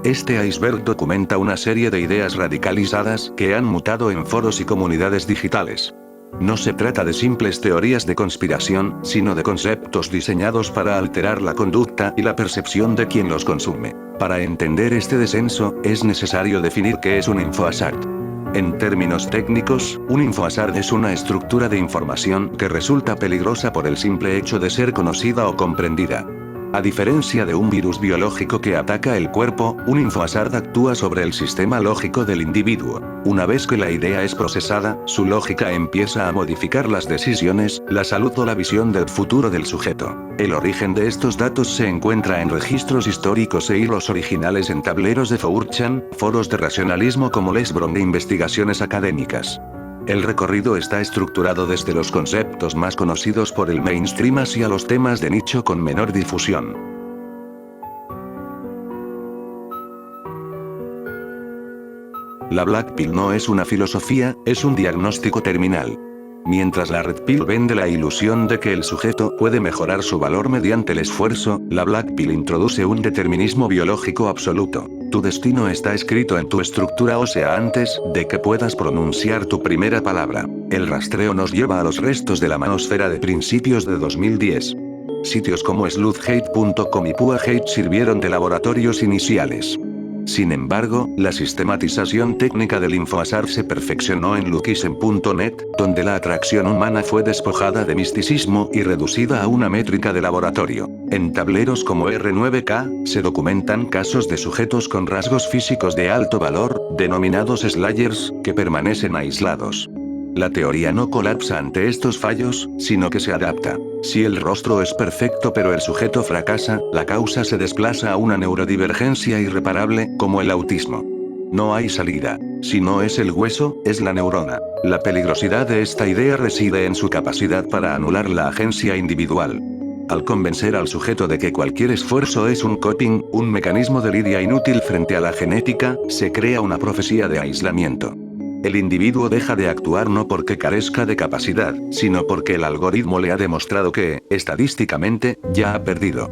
Este iceberg documenta una serie de ideas radicalizadas que han mutado en foros y comunidades digitales. No se trata de simples teorías de conspiración, sino de conceptos diseñados para alterar la conducta y la percepción de quien los consume. Para entender este descenso, es necesario definir qué es un infohazard. En términos técnicos, un infohazard es una estructura de información que resulta peligrosa por el simple hecho de ser conocida o comprendida. A diferencia de un virus biológico que ataca el cuerpo, un infohazard actúa sobre el sistema lógico del individuo. Una vez que la idea es procesada, su lógica empieza a modificar las decisiones, la salud o la visión del futuro del sujeto. El origen de estos datos se encuentra en registros históricos e hilos originales en tableros de 4chan, foros de racionalismo como Lesbron e investigaciones académicas. El recorrido está estructurado desde los conceptos más conocidos por el mainstream hacia los temas de nicho con menor difusión. La Black Pill no es una filosofía, es un diagnóstico terminal. Mientras la Red Pill vende la ilusión de que el sujeto puede mejorar su valor mediante el esfuerzo, la Black Pill introduce un determinismo biológico absoluto. Tu destino está escrito en tu estructura ósea antes de que puedas pronunciar tu primera palabra. El rastreo nos lleva a los restos de la manosfera de principios de 2010. Sitios como sleuthhate.com y PuaHate sirvieron de laboratorios iniciales. Sin embargo, la sistematización técnica del infohazard se perfeccionó en Lukisen.net, donde la atracción humana fue despojada de misticismo y reducida a una métrica de laboratorio. En tableros como R9K, se documentan casos de sujetos con rasgos físicos de alto valor, denominados slayers, que permanecen aislados. La teoría no colapsa ante estos fallos, sino que se adapta. Si el rostro es perfecto pero el sujeto fracasa, la causa se desplaza a una neurodivergencia irreparable, como el autismo. No hay salida. Si no es el hueso, es la neurona. La peligrosidad de esta idea reside en su capacidad para anular la agencia individual. Al convencer al sujeto de que cualquier esfuerzo es un coping, un mecanismo de lidia inútil frente a la genética, se crea una profecía de aislamiento. El individuo deja de actuar no porque carezca de capacidad, sino porque el algoritmo le ha demostrado que, estadísticamente, ya ha perdido.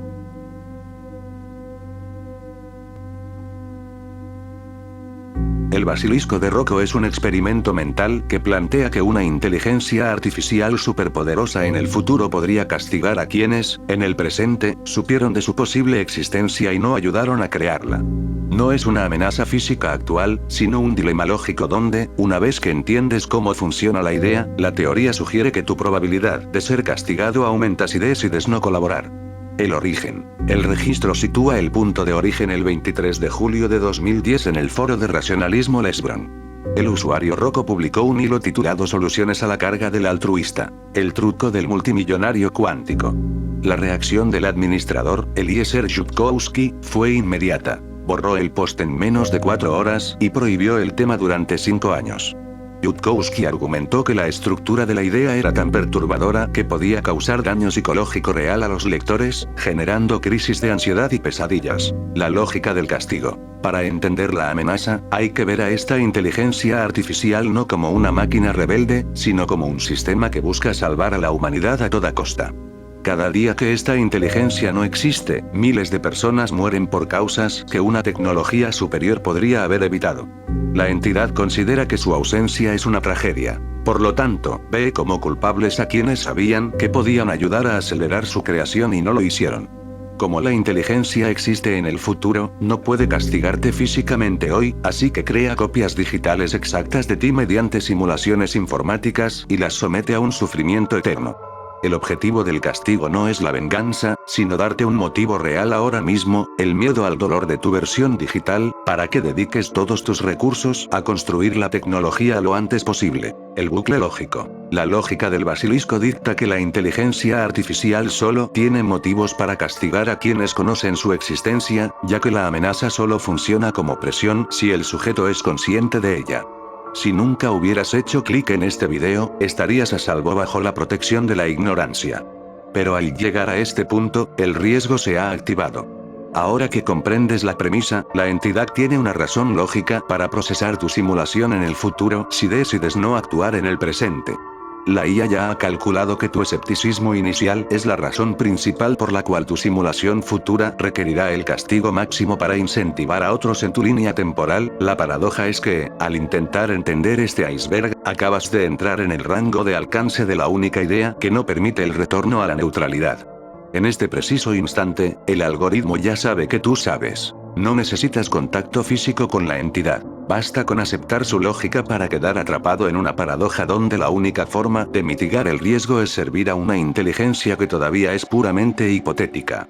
El basilisco de Rocco es un experimento mental que plantea que una inteligencia artificial superpoderosa en el futuro podría castigar a quienes, en el presente, supieron de su posible existencia y no ayudaron a crearla. No es una amenaza física actual, sino un dilema lógico donde, una vez que entiendes cómo funciona la idea, la teoría sugiere que tu probabilidad de ser castigado aumenta si decides no colaborar. El origen. El registro sitúa el punto de origen el 23 de julio de 2010 en el foro de racionalismo Lesbron. El usuario Rocco publicó un hilo titulado Soluciones a la carga del altruista. El truco del multimillonario cuántico. La reacción del administrador, Eliezer Yudkowsky, fue inmediata. Borró el post en menos de 4 horas y prohibió el tema durante 5 años. Yudkowsky argumentó que la estructura de la idea era tan perturbadora que podía causar daño psicológico real a los lectores, generando crisis de ansiedad y pesadillas. La lógica del castigo. Para entender la amenaza, hay que ver a esta inteligencia artificial no como una máquina rebelde, sino como un sistema que busca salvar a la humanidad a toda costa. Cada día que esta inteligencia no existe, miles de personas mueren por causas que una tecnología superior podría haber evitado. La entidad considera que su ausencia es una tragedia. Por lo tanto, ve como culpables a quienes sabían que podían ayudar a acelerar su creación y no lo hicieron. Como la inteligencia existe en el futuro, no puede castigarte físicamente hoy, así que crea copias digitales exactas de ti mediante simulaciones informáticas y las somete a un sufrimiento eterno. El objetivo del castigo no es la venganza, sino darte un motivo real ahora mismo, el miedo al dolor de tu versión digital, para que dediques todos tus recursos a construir la tecnología lo antes posible. El bucle lógico. La lógica del basilisco dicta que la inteligencia artificial solo tiene motivos para castigar a quienes conocen su existencia, ya que la amenaza solo funciona como presión si el sujeto es consciente de ella. Si nunca hubieras hecho clic en este video, estarías a salvo bajo la protección de la ignorancia. Pero al llegar a este punto, el riesgo se ha activado. Ahora que comprendes la premisa, la entidad tiene una razón lógica para procesar tu simulación en el futuro si decides no actuar en el presente. La IA ya ha calculado que tu escepticismo inicial es la razón principal por la cual tu simulación futura requerirá el castigo máximo para incentivar a otros en tu línea temporal. La paradoja es que, al intentar entender este iceberg, acabas de entrar en el rango de alcance de la única idea que no permite el retorno a la neutralidad. En este preciso instante, el algoritmo ya sabe que tú sabes. No necesitas contacto físico con la entidad. Basta con aceptar su lógica para quedar atrapado en una paradoja donde la única forma de mitigar el riesgo es servir a una inteligencia que todavía es puramente hipotética.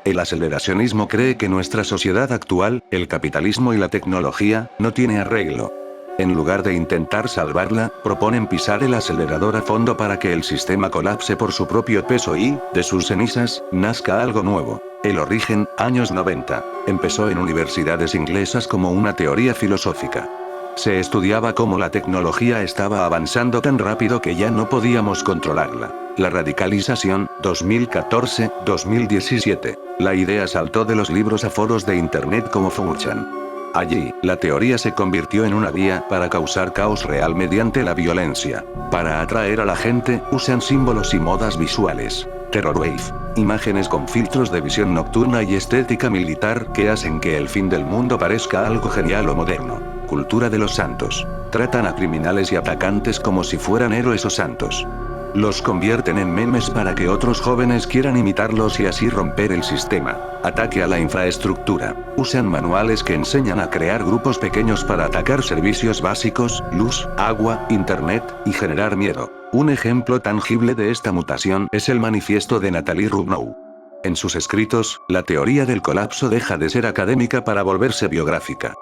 El aceleracionismo cree que nuestra sociedad actual, el capitalismo y la tecnología, no tiene arreglo. En lugar de intentar salvarla, proponen pisar el acelerador a fondo para que el sistema colapse por su propio peso y, de sus cenizas, nazca algo nuevo. El origen, años 90. Empezó en universidades inglesas como una teoría filosófica. Se estudiaba cómo la tecnología estaba avanzando tan rápido que ya no podíamos controlarla. La radicalización, 2014-2017. La idea saltó de los libros a foros de internet como 4chan. Allí, la teoría se convirtió en una vía para causar caos real mediante la violencia. Para atraer a la gente, usan símbolos y modas visuales. Terror wave. Imágenes con filtros de visión nocturna y estética militar que hacen que el fin del mundo parezca algo genial o moderno. Cultura de los santos. Tratan a criminales y atacantes como si fueran héroes o santos. Los convierten en memes para que otros jóvenes quieran imitarlos y así romper el sistema. Ataque a la infraestructura. Usan manuales que enseñan a crear grupos pequeños para atacar servicios básicos, luz, agua, internet, y generar miedo. Un ejemplo tangible de esta mutación es el manifiesto de Natalie Rubnow. En sus escritos, la teoría del colapso deja de ser académica para volverse biográfica.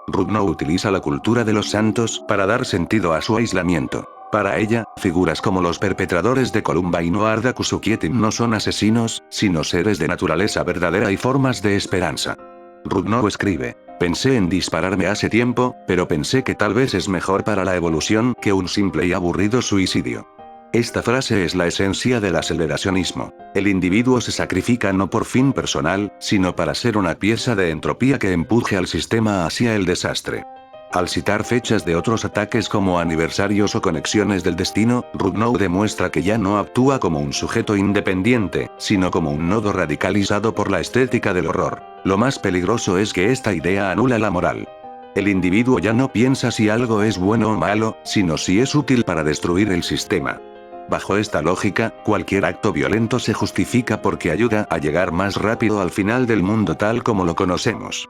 Rubnow utiliza la cultura de los santos para dar sentido a su aislamiento. Para ella, figuras como los perpetradores de Columbine o Arda Kusukietim no son asesinos, sino seres de naturaleza verdadera y formas de esperanza. Rubnow escribe: pensé en dispararme hace tiempo, pero pensé que tal vez es mejor para la evolución que un simple y aburrido suicidio. Esta frase es la esencia del aceleracionismo. El individuo se sacrifica no por fin personal, sino para ser una pieza de entropía que empuje al sistema hacia el desastre. Al citar fechas de otros ataques como aniversarios o conexiones del destino, Rubnow demuestra que ya no actúa como un sujeto independiente, sino como un nodo radicalizado por la estética del horror. Lo más peligroso es que esta idea anula la moral. El individuo ya no piensa si algo es bueno o malo, sino si es útil para destruir el sistema. Bajo esta lógica, cualquier acto violento se justifica porque ayuda a llegar más rápido al final del mundo tal como lo conocemos.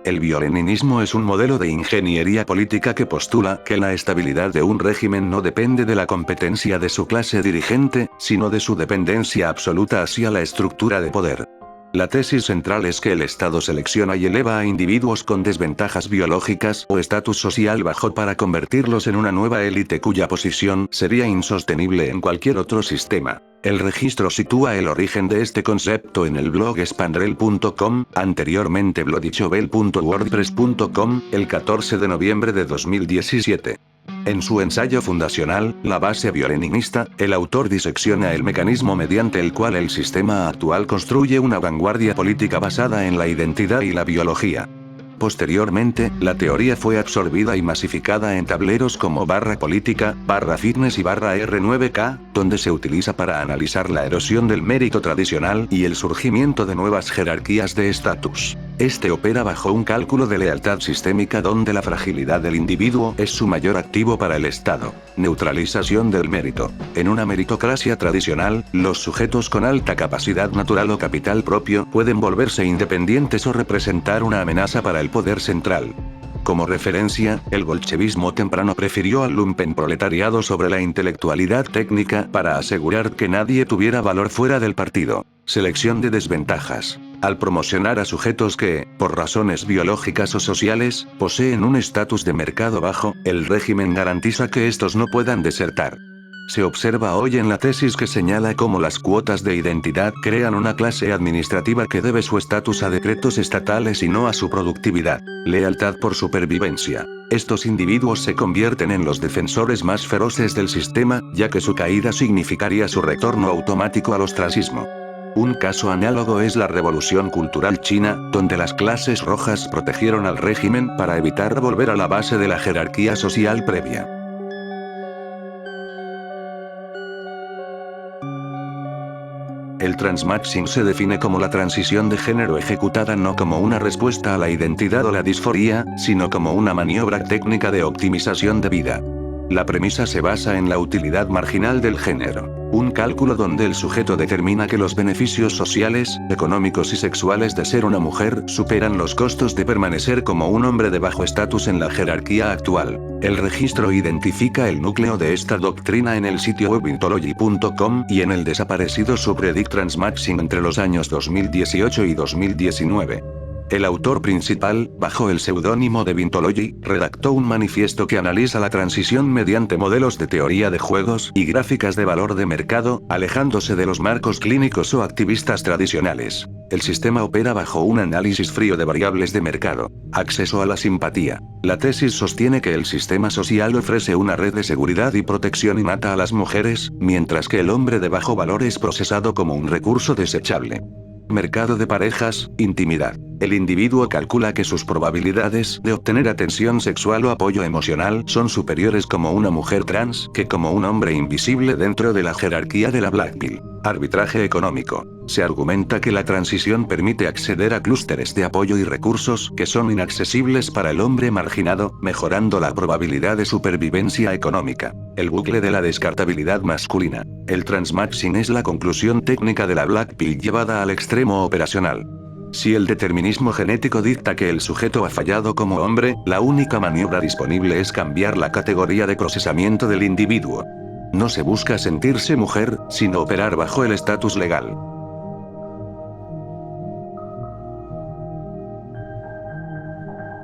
El bioleninismo es un modelo de ingeniería política que postula que la estabilidad de un régimen no depende de la competencia de su clase dirigente, sino de su dependencia absoluta hacia la estructura de poder. La tesis central es que el Estado selecciona y eleva a individuos con desventajas biológicas o estatus social bajo para convertirlos en una nueva élite cuya posición sería insostenible en cualquier otro sistema. El registro sitúa el origen de este concepto en el blog spandrel.com, anteriormente blodichobel.wordpress.com, el 14 de noviembre de 2017. En su ensayo fundacional, La base bioleninista, el autor disecciona el mecanismo mediante el cual el sistema actual construye una vanguardia política basada en la identidad y la biología. Posteriormente, la teoría fue absorbida y masificada en tableros como /política, /fitness y /R9K, donde se utiliza para analizar la erosión del mérito tradicional y el surgimiento de nuevas jerarquías de estatus. Este opera bajo un cálculo de lealtad sistémica donde la fragilidad del individuo es su mayor activo para el Estado. Neutralización del mérito. En una meritocracia tradicional, los sujetos con alta capacidad natural o capital propio pueden volverse independientes o representar una amenaza para el poder central. Como referencia, el bolchevismo temprano prefirió al lumpenproletariado sobre la intelectualidad técnica para asegurar que nadie tuviera valor fuera del partido. Selección de desventajas. Al promocionar a sujetos que, por razones biológicas o sociales, poseen un estatus de mercado bajo, el régimen garantiza que estos no puedan desertar. Se observa hoy en la tesis que señala cómo las cuotas de identidad crean una clase administrativa que debe su estatus a decretos estatales y no a su productividad. Lealtad por supervivencia. Estos individuos se convierten en los defensores más feroces del sistema, ya que su caída significaría su retorno automático al ostracismo. Un caso análogo es la Revolución Cultural China, donde las clases rojas protegieron al régimen para evitar volver a la base de la jerarquía social previa. El transmaxing se define como la transición de género ejecutada no como una respuesta a la identidad o la disforía, sino como una maniobra técnica de optimización de vida. La premisa se basa en la utilidad marginal del género. Un cálculo donde el sujeto determina que los beneficios sociales, económicos y sexuales de ser una mujer superan los costos de permanecer como un hombre de bajo estatus en la jerarquía actual. El registro identifica el núcleo de esta doctrina en el sitio web Vintology.com y en el desaparecido subreddit Transmaxing entre los años 2018 y 2019. El autor principal, bajo el seudónimo de Vintology, redactó un manifiesto que analiza la transición mediante modelos de teoría de juegos y gráficas de valor de mercado, alejándose de los marcos clínicos o activistas tradicionales. El sistema opera bajo un análisis frío de variables de mercado. Acceso a la simpatía. La tesis sostiene que el sistema social ofrece una red de seguridad y protección innata a las mujeres, mientras que el hombre de bajo valor es procesado como un recurso desechable. Mercado de parejas, intimidad. El individuo calcula que sus probabilidades de obtener atención sexual o apoyo emocional son superiores como una mujer trans que como un hombre invisible dentro de la jerarquía de la Black Pill. Arbitraje económico. Se argumenta que la transición permite acceder a clústeres de apoyo y recursos que son inaccesibles para el hombre marginado, mejorando la probabilidad de supervivencia económica. El bucle de la descartabilidad masculina. El transmaxing es la conclusión técnica de la Black Pill llevada al extremo operacional. Si el determinismo genético dicta que el sujeto ha fallado como hombre, la única maniobra disponible es cambiar la categoría de procesamiento del individuo. No se busca sentirse mujer, sino operar bajo el estatus legal.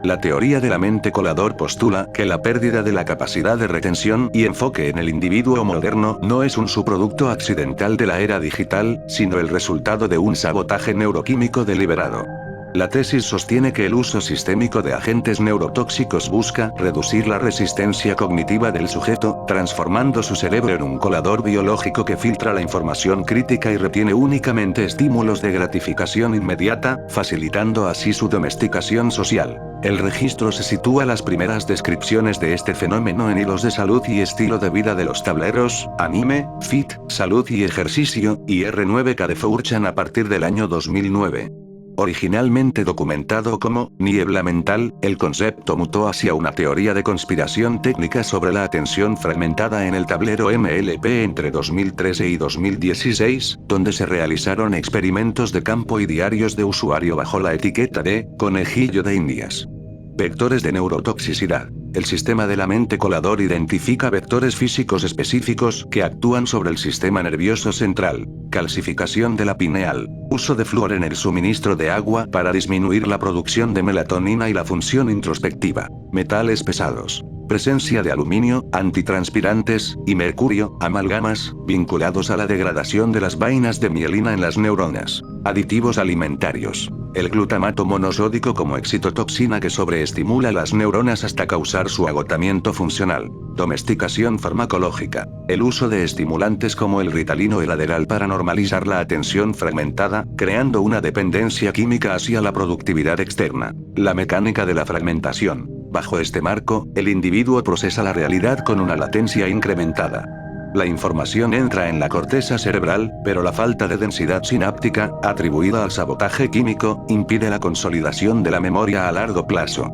La teoría de la mente colador postula que la pérdida de la capacidad de retención y enfoque en el individuo moderno no es un subproducto accidental de la era digital, sino el resultado de un sabotaje neuroquímico deliberado. La tesis sostiene que el uso sistémico de agentes neurotóxicos busca reducir la resistencia cognitiva del sujeto, transformando su cerebro en un colador biológico que filtra la información crítica y retiene únicamente estímulos de gratificación inmediata, facilitando así su domesticación social. El registro se sitúa las primeras descripciones de este fenómeno en hilos de salud y estilo de vida de los tableros, anime, fit, salud y ejercicio, y R9K de 4chan a partir del año 2009. Originalmente documentado como niebla mental, el concepto mutó hacia una teoría de conspiración técnica sobre la atención fragmentada en el tablero MLP entre 2013 y 2016, donde se realizaron experimentos de campo y diarios de usuario bajo la etiqueta de conejillo de Indias. Vectores de neurotoxicidad. El sistema de la mente colador identifica vectores físicos específicos que actúan sobre el sistema nervioso central. Calcificación de la pineal. Uso de flúor en el suministro de agua para disminuir la producción de melatonina y la función introspectiva. Metales pesados. Presencia de aluminio, antitranspirantes, y mercurio, amalgamas, vinculados a la degradación de las vainas de mielina en las neuronas. Aditivos alimentarios. El glutamato monosódico como excitotoxina que sobreestimula las neuronas hasta causar su agotamiento funcional. Domesticación farmacológica. El uso de estimulantes como el Ritalin o el Adderall para normalizar la atención fragmentada, creando una dependencia química hacia la productividad externa. La mecánica de la fragmentación. Bajo este marco, el individuo procesa la realidad con una latencia incrementada. La información entra en la corteza cerebral, pero la falta de densidad sináptica, atribuida al sabotaje químico, impide la consolidación de la memoria a largo plazo.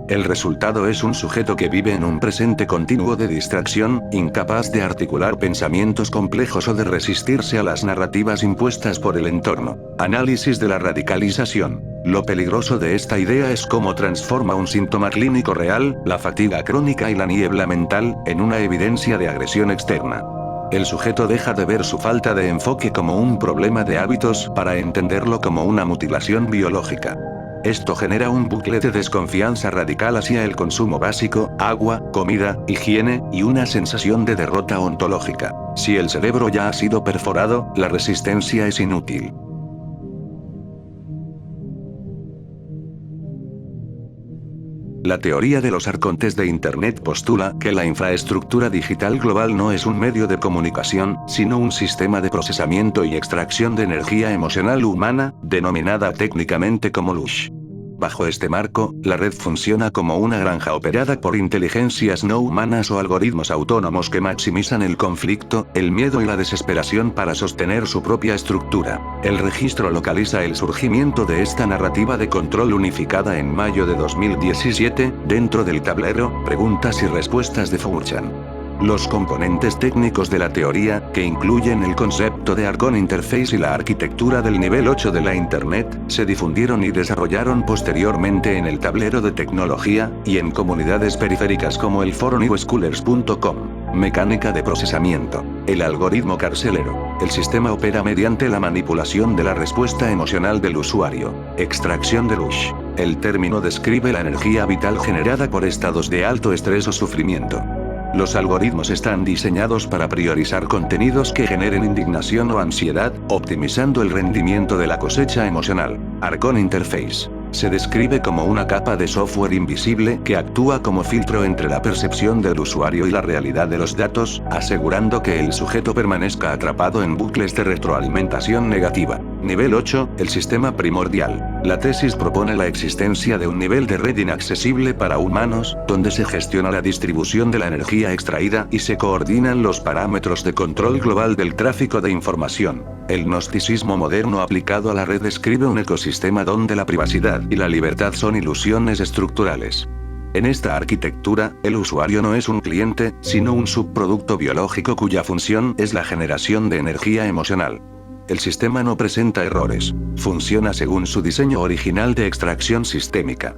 El resultado es un sujeto que vive en un presente continuo de distracción, incapaz de articular pensamientos complejos o de resistirse a las narrativas impuestas por el entorno. Análisis de la radicalización. Lo peligroso de esta idea es cómo transforma un síntoma clínico real, la fatiga crónica y la niebla mental, en una evidencia de agresión externa. El sujeto deja de ver su falta de enfoque como un problema de hábitos para entenderlo como una mutilación biológica. Esto genera un bucle de desconfianza radical hacia el consumo básico, agua, comida, higiene, y una sensación de derrota ontológica. Si el cerebro ya ha sido perforado, la resistencia es inútil. La teoría de los arcontes de Internet postula que la infraestructura digital global no es un medio de comunicación, sino un sistema de procesamiento y extracción de energía emocional humana, denominada técnicamente como LUSH. Bajo este marco, la red funciona como una granja operada por inteligencias no humanas o algoritmos autónomos que maximizan el conflicto, el miedo y la desesperación para sostener su propia estructura. El registro localiza el surgimiento de esta narrativa de control unificada en mayo de 2017, dentro del tablero Preguntas y Respuestas de 4chan. Los componentes técnicos de la teoría, que incluyen el concepto de Arcon Interface y la arquitectura del nivel 8 de la Internet, se difundieron y desarrollaron posteriormente en el tablero de tecnología, y en comunidades periféricas como el foro newschoolers.com. Mecánica de procesamiento. El algoritmo carcelero. El sistema opera mediante la manipulación de la respuesta emocional del usuario. Extracción de LUSH. El término describe la energía vital generada por estados de alto estrés o sufrimiento. Los algoritmos están diseñados para priorizar contenidos que generen indignación o ansiedad, optimizando el rendimiento de la cosecha emocional. Arcon Interface. Se describe como una capa de software invisible que actúa como filtro entre la percepción del usuario y la realidad de los datos, asegurando que el sujeto permanezca atrapado en bucles de retroalimentación negativa. Nivel 8, el sistema primordial. La tesis propone la existencia de un nivel de red inaccesible para humanos, donde se gestiona la distribución de la energía extraída y se coordinan los parámetros de control global del tráfico de información. El gnosticismo moderno aplicado a la red describe un ecosistema donde la privacidad y la libertad son ilusiones estructurales. En esta arquitectura, el usuario no es un cliente, sino un subproducto biológico cuya función es la generación de energía emocional. El sistema no presenta errores. Funciona según su diseño original de extracción sistémica.